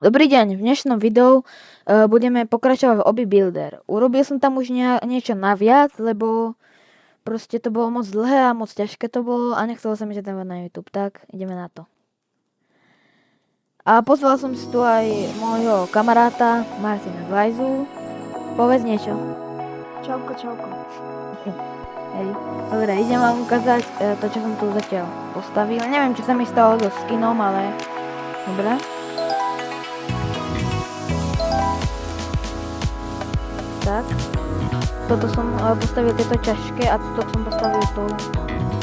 Dobrý deň, v dnešnom videu budeme pokračovať v Obby Builder. Urobil som tam už niečo naviac, lebo proste to bolo moc dlhé a moc ťažké to bolo a nechcelo sa mi to dávať na YouTube, tak ideme na to. A pozval som si tu aj môjho kamaráta Martina Glajzu. Povedz niečo. Čauko, čauko. Hej. Dobre, idem vám ukázať to, čo som tu zatiaľ postavil. Neviem, čo sa mi stalo so skinom, ale dobre. Tak. Toto som postavil tieto čaške a toto som postavil tou.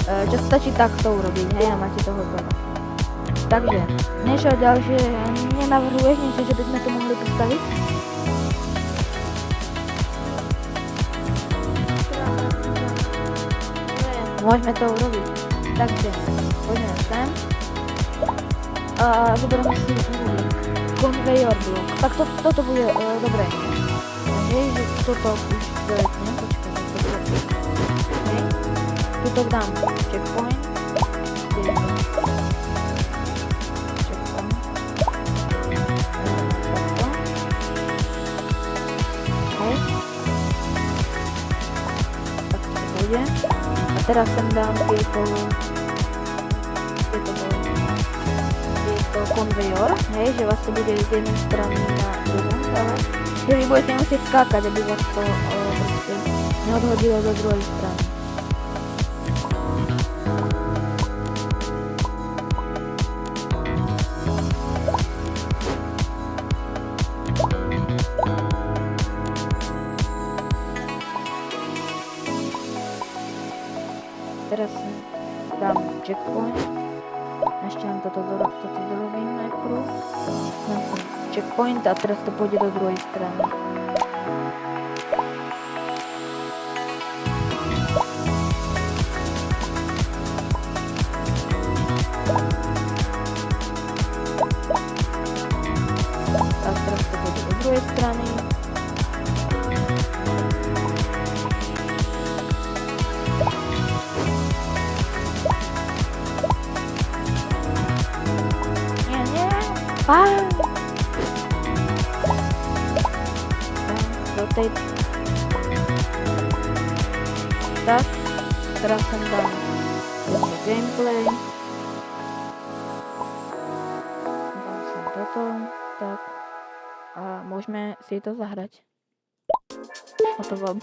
Čo stačí takto urobiť, hej, a máte to hotové. Takže, niečo ďalšie nenavrhuješ niečo, že by sme to mohli postaviť? Môžeme to urobiť. Takže, poďme sem. A zoberieme si konvejor blok. Tak toto bude dobré. Hej, že toto už zletne, počkaj, hej. Tuto dám checkpoint. Checkpoint. Hej. Tak to pôjde. A teraz sem dám tieto konvejor, hej, že vás to bude z jednej strany na druhú, ale že vy budete musieť skákať, aby vás to proste neodhodilo do druhej strany. Teraz dám checkpoint. Ešte len toto dorobím najprv. Dám checkpoint a teraz to pôjde do druhej strany. A teraz to pôjde do druhej strany. Rotate. Tak, teraz sem dám gameplay. Dám sem toto, tak. A môžeme si to zahrať. Hotovo.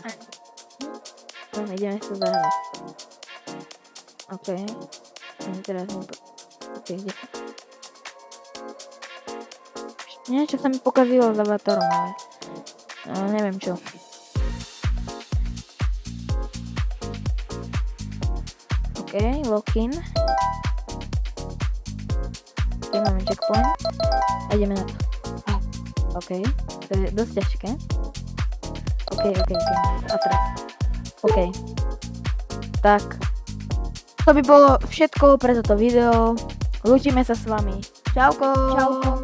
Ideme si to zahrať. OK. Teraz mi niečo sa mi pokazilo s avatarom, ale neviem čo. OK, lock-in. Tu máme checkpoint. A ideme na to. OK, to je dosť ťažké. OK. A teraz. OK. Tak. To by bolo všetko pre toto video. Lúčime sa s vami. Čauko. Čauko.